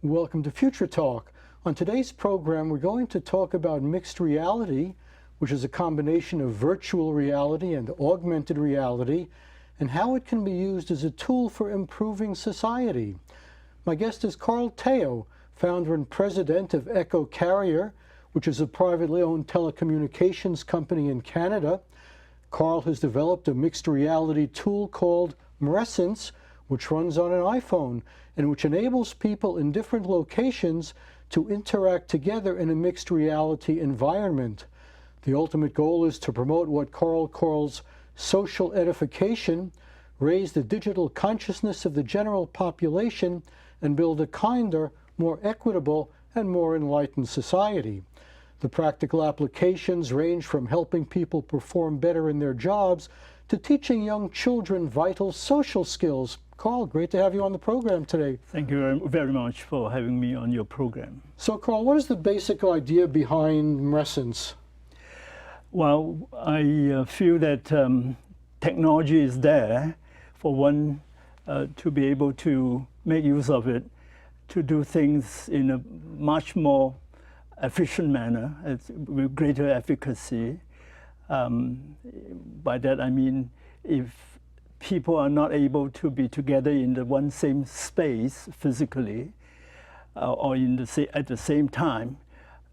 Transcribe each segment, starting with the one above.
Welcome to Future Talk. On today's program, we're going to talk about mixed reality, which is a combination of virtual reality and augmented reality, and how it can be used as a tool for improving society. My guest is Carl Teo, founder and president of Ecocarrier, which is a privately owned telecommunications company in Canada. Carl has developed a mixed reality tool called Meressence, which runs on an iPhone and which enables people in different locations to interact together in a mixed reality environment. The ultimate goal is to promote what Carl calls social edification, raise the digital consciousness of the general population, and build a kinder, more equitable, and more enlightened society. The practical applications range from helping people perform better in their jobs to teaching young children vital social skills. Carl, great to have you on the program today. Thank you very much for having me on your program. So, Carl, what is the basic idea behind Meressence? Well, I feel that technology is there for one to be able to make use of it, to do things in a much more efficient manner, with greater efficacy. By that I mean, if people are not able to be together in the one same space physically, or at the same time,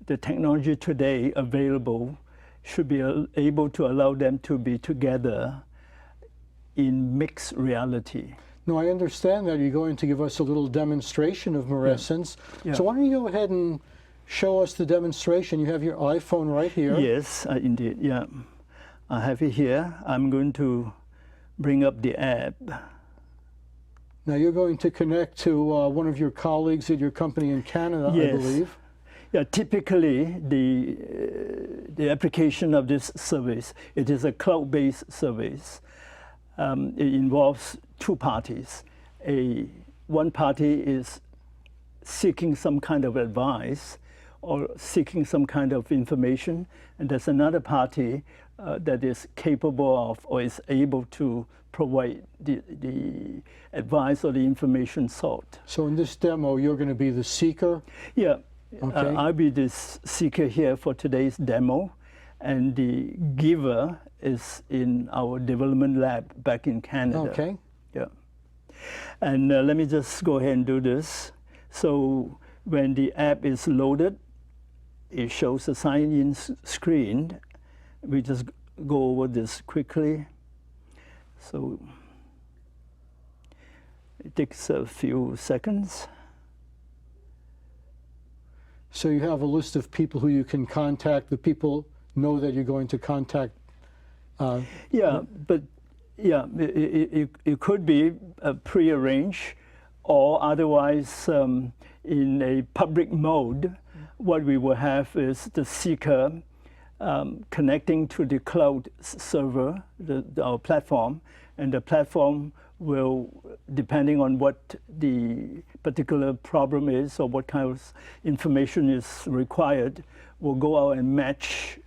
the technology today available should be able to allow them to be together in mixed reality. Now, I understand that you're going to give us a little demonstration of Meressence. Yeah. So why don't you go ahead and show us the demonstration? You have your iPhone right here. Yes, indeed, yeah. I have it here. I'm going to bring up the app. Now, you're going to connect to one of your colleagues at your company in Canada, Yes. I believe. Yeah, typically the application of this service, it is a cloud-based service. It involves two parties. One party is seeking some kind of advice or seeking some kind of information, and there's another party that is capable of or is able to provide the advice or the information sought. So in this demo, you're going to be the seeker? Yeah. Okay. I'll be the seeker here for today's demo, and the giver is in our development lab back in Canada. Okay. Yeah. And let me just go ahead and do this. So when the app is loaded, it shows a sign-in screen. We just go over this quickly. So it takes a few seconds. So you have a list of people who you can contact. The people know that you're going to contact. Yeah, but yeah, it could be pre-arranged, or otherwise in a public mode. What we will have is the seeker connecting to the cloud server, our platform, and the platform will, depending on what the particular problem is or what kind of information is required, will go out and match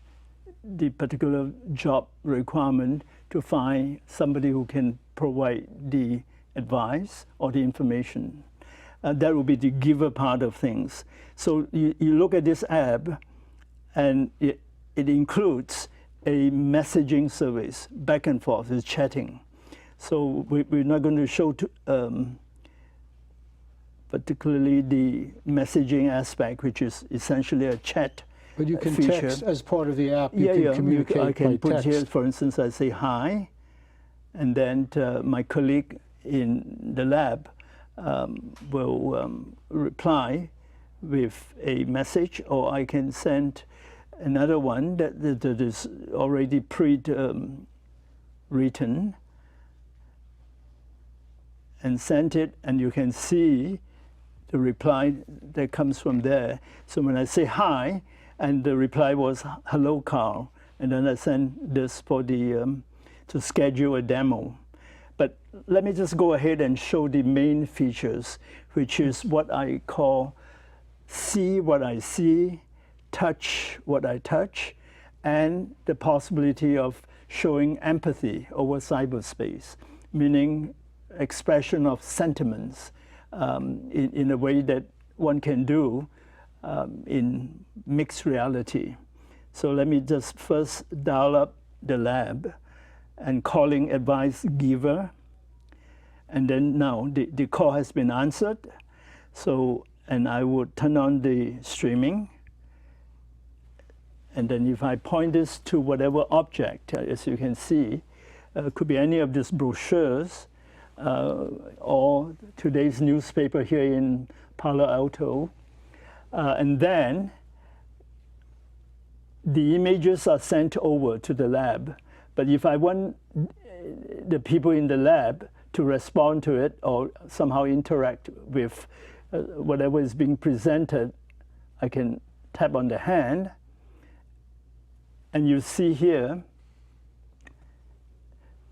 the particular job requirement to find somebody who can provide the advice or the information. That will be the giver part of things. So you look at this app, and it includes a messaging service, back and forth, it's chatting. So we're not going to show particularly the messaging aspect, which is essentially a chat. But you can feature. text as part of the app. You can communicate I can by put text. here, for instance, I say hi, and then my colleague in the lab will reply with a message, or I can send another one that is already written and sent it, and you can see the reply that comes from there. So when I say hi, and the reply was, "Hello, Carl," and then I send this for the to schedule a demo. But let me just go ahead and show the main features, which is what I call see what I see, touch what I touch, and the possibility of showing empathy over cyberspace, meaning expression of sentiments in a way that one can do in mixed reality. So let me just first dial up the lab and calling advice giver. And then now the call has been answered. So, and I would turn on the streaming. And then if I point this to whatever object, as you can see, could be any of these brochures or today's newspaper here in Palo Alto. And then the images are sent over to the lab. But if I want the people in the lab to respond to it or somehow interact with whatever is being presented, I can tap on the hand. And you see here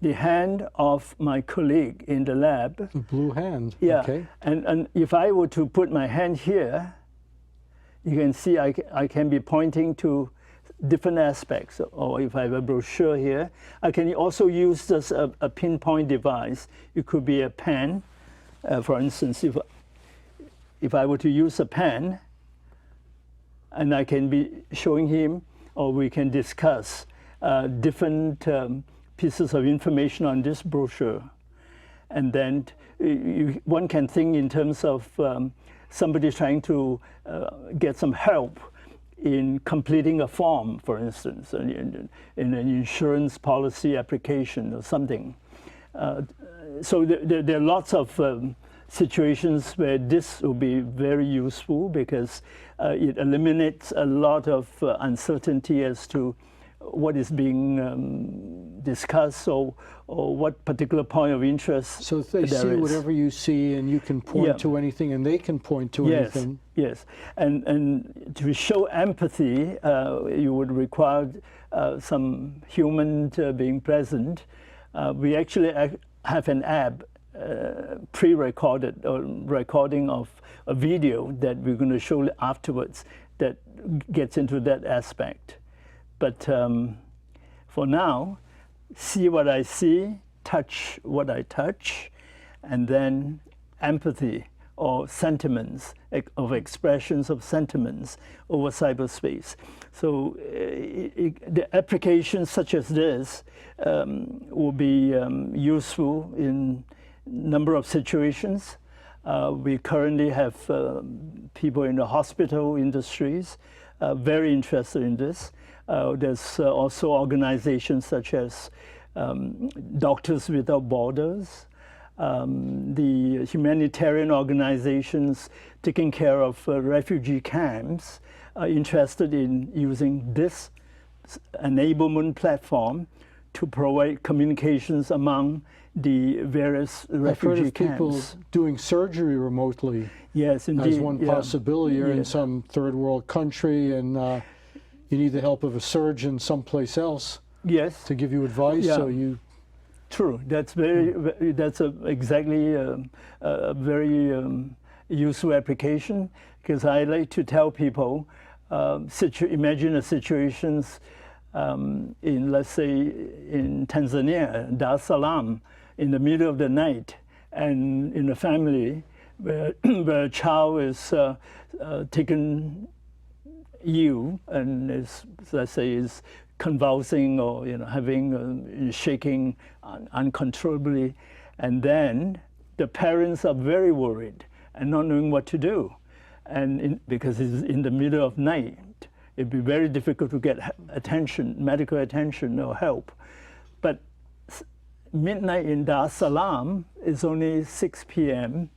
the hand of my colleague in the lab. A blue hand. Yeah. Okay. And if I were to put my hand here, you can see I can be pointing to different aspects. Or if I have a brochure here, I can also use this a pinpoint device. It could be a pen. For instance, if I were to use a pen, and I can be showing him, or we can discuss different pieces of information on this brochure. And then one can think in terms of somebody trying to get some help in completing a form, for instance, in an insurance policy application or something. So there are lots of situations where this will be very useful because it eliminates a lot of uncertainty as to what is being discussed or what particular point of interest So if they see whatever you see and you can point to anything and they can point to anything. Yes, and to show empathy, you would require some human being present. We actually have an app pre-recorded or recording of a video that we're going to show afterwards that gets into that aspect. But for now, see what I see, touch what I touch, and then empathy or sentiments of expressions of sentiments over cyberspace. So the applications such as this will be useful in a number of situations. We currently have people in the hospital industries very interested in this. There's also organizations such as Doctors Without Borders, the humanitarian organizations taking care of refugee camps are interested in using this enablement platform to provide communications among the various refugee camps. People doing surgery remotely. Yes, indeed. As one possibility. You're in some third world country and you need the help of a surgeon someplace else. Yes. To give you advice. Yeah. So you. True. That's very. That's exactly a very useful application because I like to tell people, imagine a situations in, let's say, in Tanzania, Dar es Salaam, in the middle of the night, and in a family where a child is taken ill and is, let's say, is convulsing or having shaking uncontrollably, and then the parents are very worried and not knowing what to do, and because it's in the middle of night, it'd be very difficult to get attention, medical attention or help. But midnight in Dar es Salaam is only 6 p.m.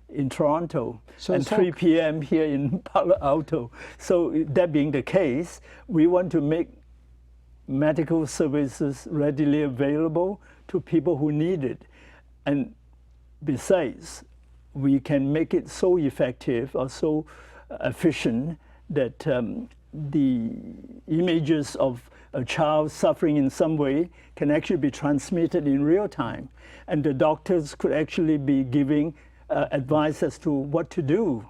in Toronto, so and 3 p.m. here in Palo Alto. So that being the case, we want to make medical services readily available to people who need it. And besides, we can make it so effective or so efficient that the images of a child suffering in some way can actually be transmitted in real time. And the doctors could actually be giving advice as to what to do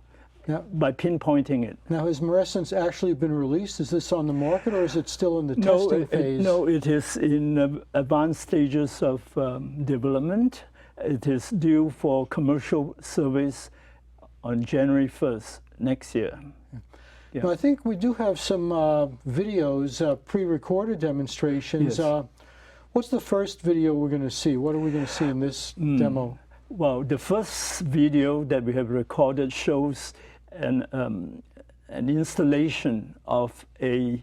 by pinpointing it. Now, has Meressence actually been released? Is this on the market, or is it still in the testing phase? No, it is in advanced stages of development. It is due for commercial service on January 1st, next year. Yeah. Now, I think we do have some videos, pre-recorded demonstrations. Yes. What's the first video we're going to see? What are we going to see in this demo? Well, the first video that we have recorded shows an installation of a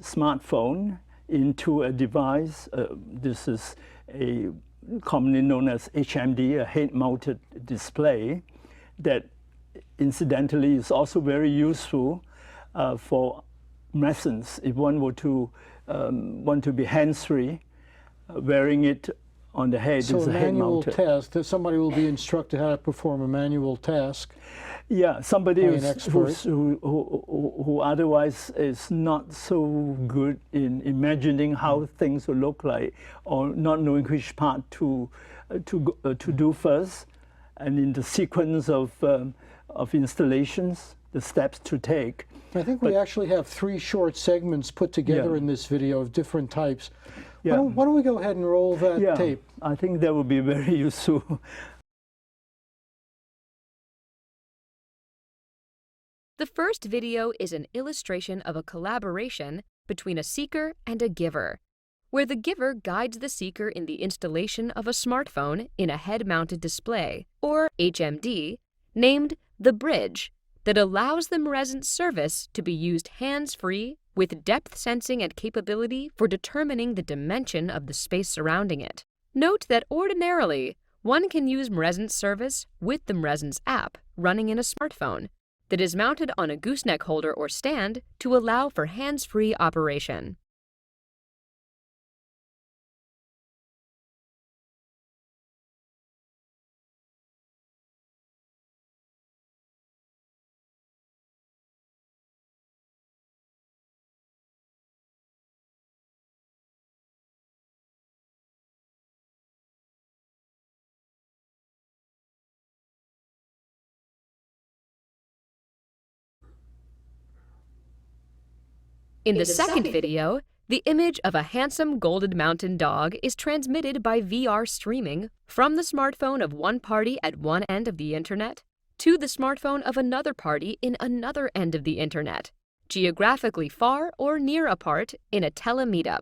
smartphone into a device. This is a commonly known as HMD, a head-mounted display, that incidentally is also very useful for Meressence. If one were to want to be hands-free, wearing it on the head so is a manual head-mounted. task, that somebody will be instructed how to perform a manual task. Yeah, somebody who otherwise is not so good in imagining how things will look like, or not knowing which part to do first, and in the sequence of installations, the steps to take. I think we actually have 3 short segments put together in this video of different types. Yeah. Why don't we go ahead and roll that tape? I think that would be very useful. The first video is an illustration of a collaboration between a seeker and a giver, where the giver guides the seeker in the installation of a smartphone in a head-mounted display, or HMD, named the Bridge, that allows the Meressence service to be used hands-free with depth sensing and capability for determining the dimension of the space surrounding it. Note that ordinarily, one can use Meressence service with the Meressence app running in a smartphone that is mounted on a gooseneck holder or stand to allow for hands-free operation. In the second video, the image of a handsome golden mountain dog is transmitted by VR streaming from the smartphone of one party at one end of the internet to the smartphone of another party in another end of the internet, geographically far or near apart in a telemeetup.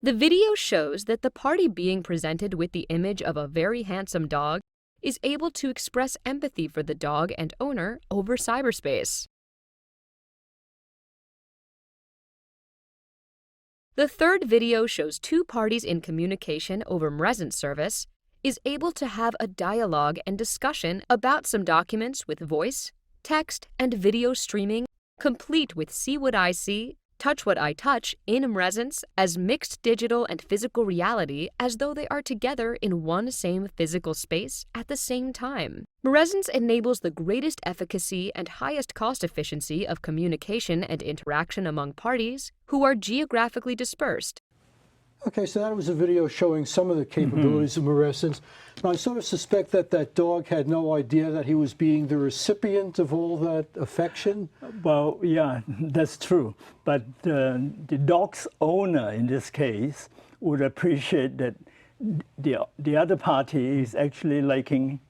The video shows that the party being presented with the image of a very handsome dog is able to express empathy for the dog and owner over cyberspace. The third video shows 2 parties in communication over Meressence service is able to have a dialogue and discussion about some documents with voice, text, and video streaming, complete with See What I See, Touch What I Touch in Meressence as mixed digital and physical reality as though they are together in one same physical space at the same time. Meressence enables the greatest efficacy and highest cost efficiency of communication and interaction among parties who are geographically dispersed. Okay, so that was a video showing some of the capabilities of Meressence. Now, I sort of suspect that that dog had no idea that he was being the recipient of all that affection. Well, yeah, that's true. But the dog's owner, in this case, would appreciate that the other party is actually liking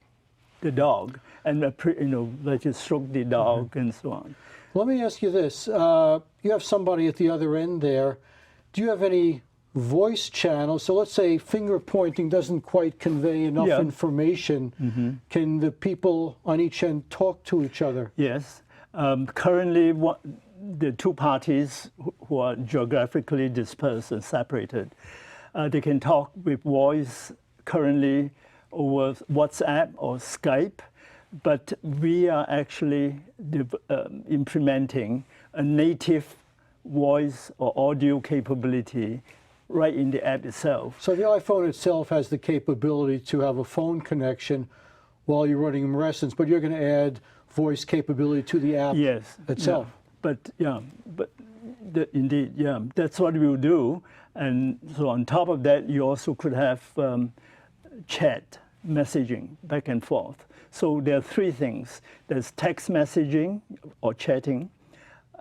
the dog, and like to stroke the dog and so on. Let me ask you this: you have somebody at the other end there. Do you have any voice channel? So let's say finger pointing doesn't quite convey enough information. Can the people on each end talk to each other? Yes. Currently, the 2 parties who are geographically dispersed and separated, they can talk with voice currently over WhatsApp or Skype, but we are actually implementing a native voice or audio capability right in the app itself. So the iPhone itself has the capability to have a phone connection while you're running Meressence, but you're going to add voice capability to the app itself. Yeah. But indeed, that's what we'll do. And so on top of that, you also could have chat messaging back and forth. So there are 3 things. There's text messaging or chatting,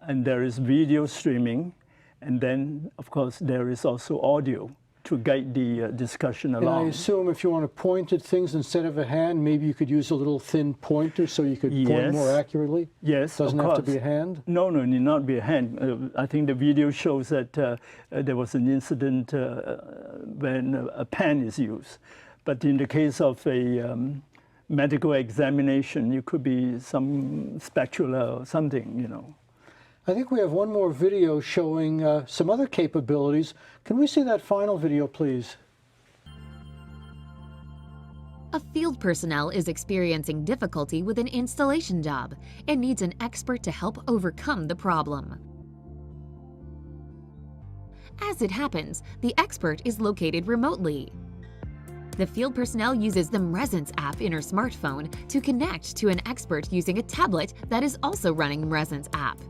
and there is video streaming, and then, of course, there is also audio to guide the discussion And along. I assume if you want to point at things instead of a hand, maybe you could use a little thin pointer so you could point Yes. more accurately? Yes, Doesn't of have to course. be a hand? No, no, it need not be a hand. I think the video shows that there was an incident when a pen is used. But in the case of a medical examination, it could be some spatula or something, you know. I think we have one more video showing some other capabilities. Can we see that final video, please? A field personnel is experiencing difficulty with an installation job and needs an expert to help overcome the problem. As it happens, the expert is located remotely. The field personnel uses the MRESENCE app in her smartphone to connect to an expert using a tablet that is also running MRESENCE app.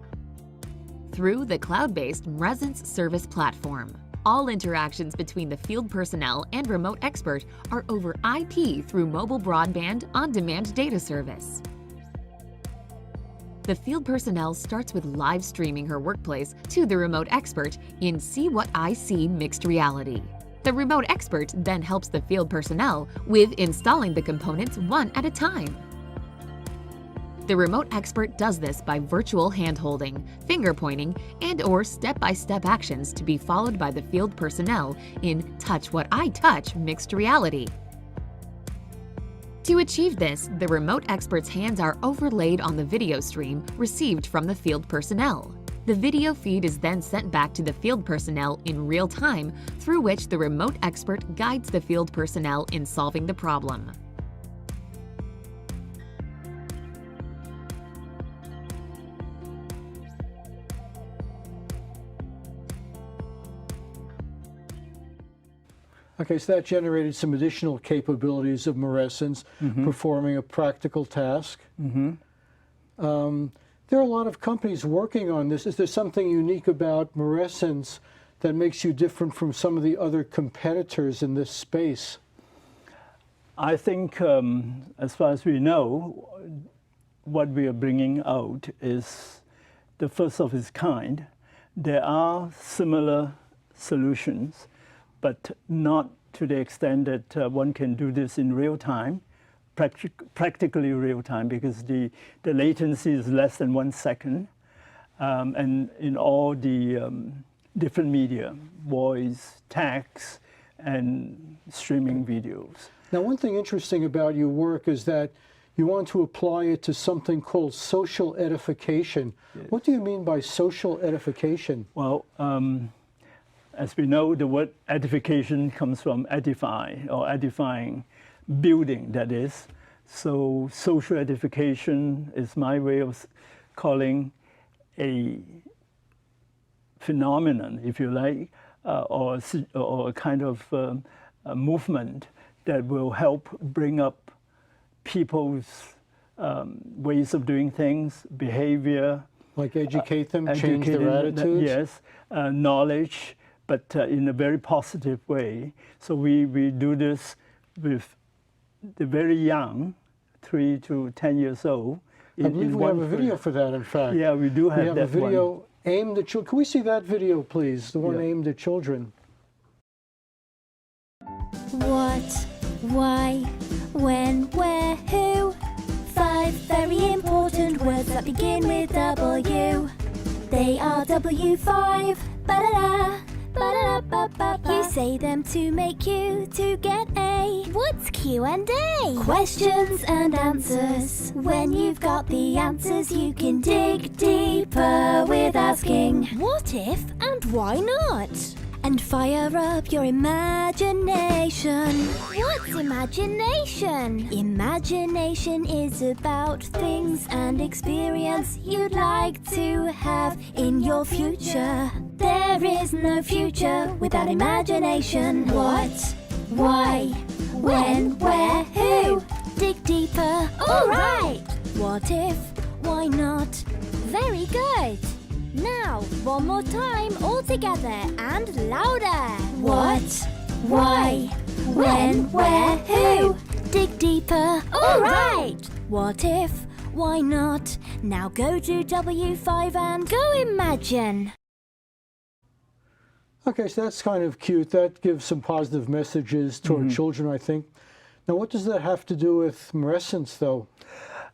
Through the cloud-based MRESENCE service platform, all interactions between the field personnel and remote expert are over IP through mobile broadband on-demand data service. The field personnel starts with live streaming her workplace to the remote expert in See What I See mixed reality. The remote expert then helps the field personnel with installing the components one at a time. The remote expert does this by virtual hand-holding, finger-pointing, and/or step-by-step actions to be followed by the field personnel in Touch What I Touch mixed reality. To achieve this, the remote expert's hands are overlaid on the video stream received from the field personnel. The video feed is then sent back to the field personnel in real time, through which the remote expert guides the field personnel in solving the problem. Okay, so that generated some additional capabilities of Meressence, performing a practical task. There are a lot of companies working on this. Is there something unique about Meressence that makes you different from some of the other competitors in this space? I think, as far as we know, what we are bringing out is the first of its kind. There are similar solutions, but not to the extent that one can do this in real time, practically real time, because the latency is less than 1 second. And in all the different media, voice, text, and streaming videos. Now, one thing interesting about your work is that you want to apply it to something called social edification. Yes. What do you mean by social edification? Well, as we know, the word edification comes from edify, or edifying, building, that is. So social edification is my way of calling a phenomenon, if you like, or a kind of a movement that will help bring up people's ways of doing things, behavior. Like educate them, change their attitudes? Yes, knowledge, but in a very positive way. So we do this with the very young, 3 to 10 years old. I believe we have a video for that, in fact. Yeah, we do have that one. We have a video aimed at children. Can we see that video, please? The one aimed at children. What, why, when, where, who? 5 very important words that begin with W. They are W5, ba-da-da, ba-da-da-ba-ba-ba. You say them to make you to get A. What's Q&A? Questions and answers. When you've got the answers, you can dig deeper with asking what if and why not? And fire up your imagination. What's imagination? Imagination is about things and experience you'd like to have in your future. There is no future without imagination. What? Why? When? Where? Who? Dig deeper. All right. What if? Why not? Very good. Now, one more time, all together and louder. What? Why? When? Where? Who? Dig deeper. All right. What if? Why not? Now go to W5 and go imagine. Okay, so that's kind of cute. That gives some positive messages toward children, I think. Now, what does that have to do with Meressence, though?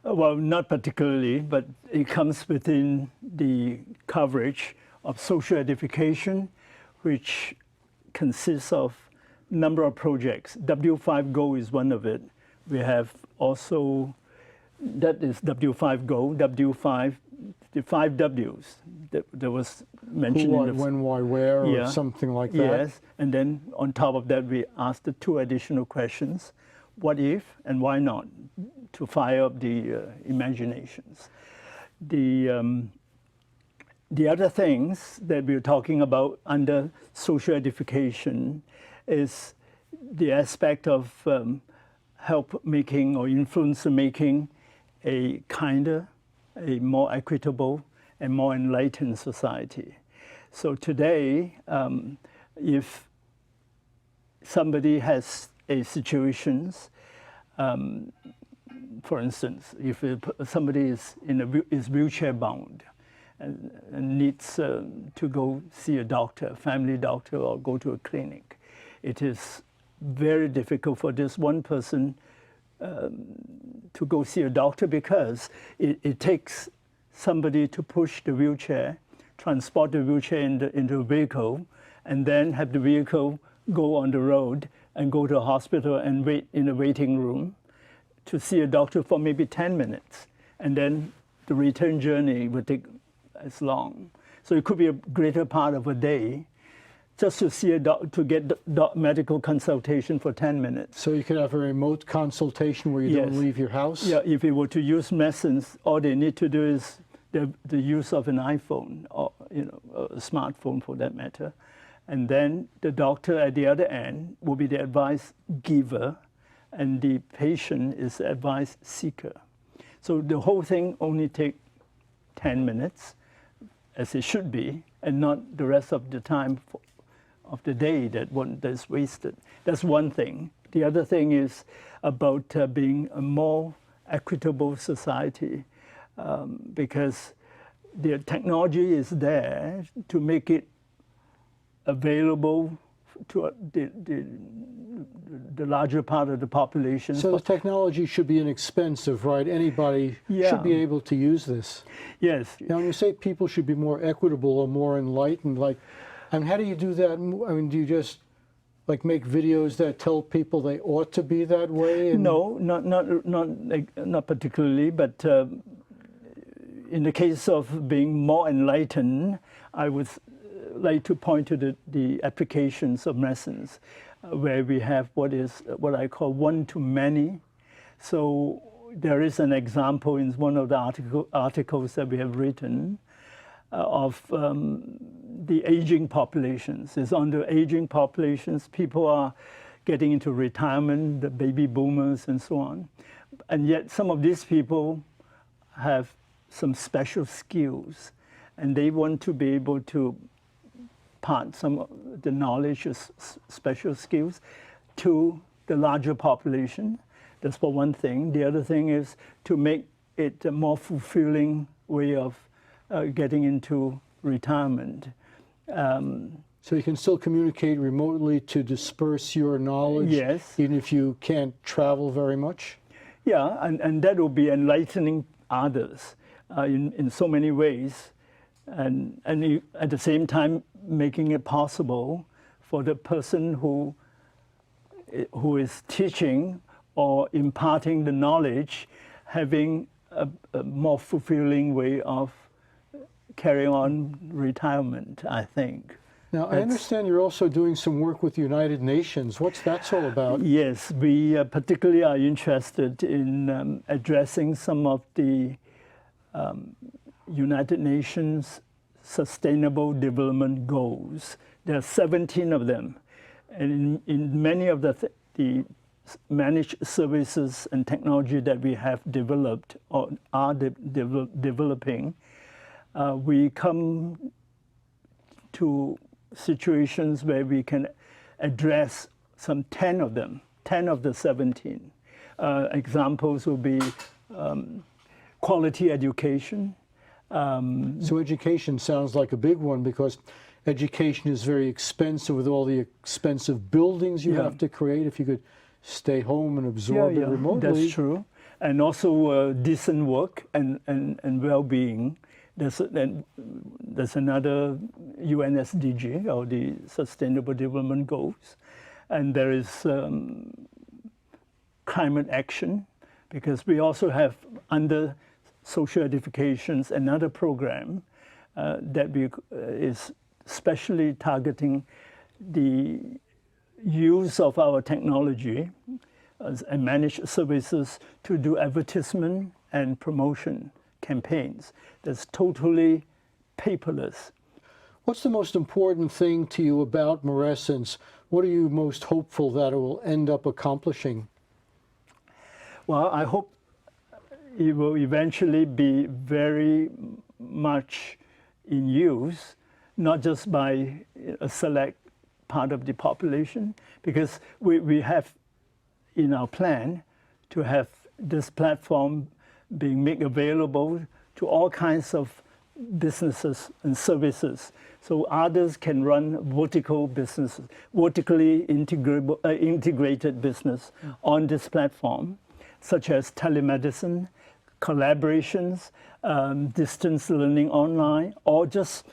Well, not particularly, but it comes within the coverage of social edification, which consists of a number of projects. W5Go is one of it. We have also, that is W5Go, W5, the 5 Ws that was mentioned. Who, what, in the, when, why, where, or something like that. Yes, and then on top of that, we asked the 2 additional questions. What if and why not, to fire up the imaginations. The other things that we're talking about under social edification is the aspect of help making or influence making a kinder, a more equitable, and more enlightened society. So today, if somebody has a situations, for instance, if somebody is is wheelchair bound and needs to go see a doctor, family doctor, or go to a clinic, it is very difficult for this one person to go see a doctor because it takes somebody to push the wheelchair, transport the wheelchair into a vehicle, and then have the vehicle go on the road and go to a hospital and wait in a waiting room to see a doctor for maybe 10 minutes. And then the return journey would take as long. So it could be a greater part of a day just to see to get medical consultation for 10 minutes. So you could have a remote consultation where you don't leave your house? Yeah, if you were to use Meressence, all they need to do is the use of an iPhone or a smartphone for that matter. And then the doctor at the other end will be the advice giver, and the patient is the advice seeker. So the whole thing only takes 10 minutes, as it should be, and not the rest of the time of the day that's wasted. That's one thing. The other thing is about being a more equitable society, because the technology is there to make it available to the larger part of the population. So the technology should be inexpensive, right? Anybody should be able to use this. Yes. Now, when you say people should be more equitable or more enlightened, how do you do that? I mean, do you just make videos that tell people they ought to be that way? No, not particularly, but in the case of being more enlightened, I would like to point to the applications of Meressence, where we have what I call one-to-many. So there is an example in one of the articles that we have written of the aging populations. It's on the aging populations. People are getting into retirement, the baby boomers and so on. And yet some of these people have some special skills, and they want to be able to part some of the knowledge of special skills to the larger population. That's for one thing. The other thing is to make it a more fulfilling way of getting into retirement. So you can still communicate remotely to disperse your knowledge, even if you can't travel very much? Yeah, and that will be enlightening others in so many ways. And at the same time, making it possible for the person who is teaching or imparting the knowledge, having a more fulfilling way of carrying on retirement, I think. Now, I understand you're also doing some work with the United Nations. What's that all about? Yes, we particularly are interested in addressing some of the United Nations Sustainable Development Goals. There are 17 of them. And in many of the managed services and technology that we have developed or are developing, we come to situations where we can address some 10 of them, 10 of the 17. Examples will be quality education. So education sounds like a big one, because education is very expensive with all the expensive buildings you have to create. If you could stay home and absorb it remotely. That's true. And also decent work and well-being. There's another UN SDG, or the Sustainable Development Goals. And there is climate action, because we also have under social edifications another program that is specially targeting the use of our technology and managed services to do advertisement and promotion campaigns that's totally paperless. What's the most important thing to you about Meressence? What are you most hopeful that it will end up accomplishing? Well, I hope it will eventually be very much in use, not just by a select part of the population, because we have in our plan to have this platform being made available to all kinds of businesses and services. So others can run vertical businesses, vertically integrated business on this platform, such as telemedicine, collaborations, distance learning online, or just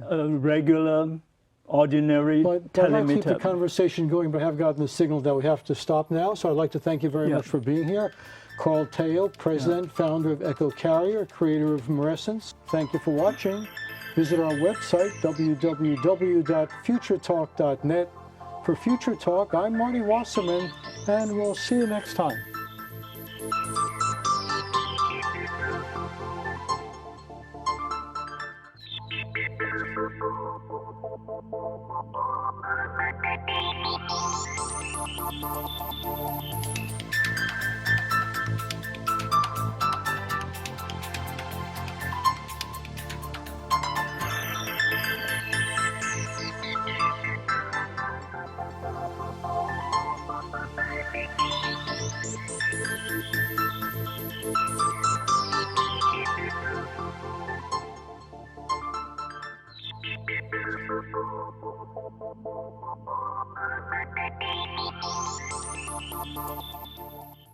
regular, ordinary telemeetup. I'd like to keep the conversation going, but I have gotten the signal that we have to stop now. So I'd like to thank you very much for being here. Carl Teo, President, Founder of Ecocarrier, creator of Meressence. Thank you for watching. Visit our website, www.futuretalk.net. For Future Talk, I'm Marty Wasserman, and we'll see you next time.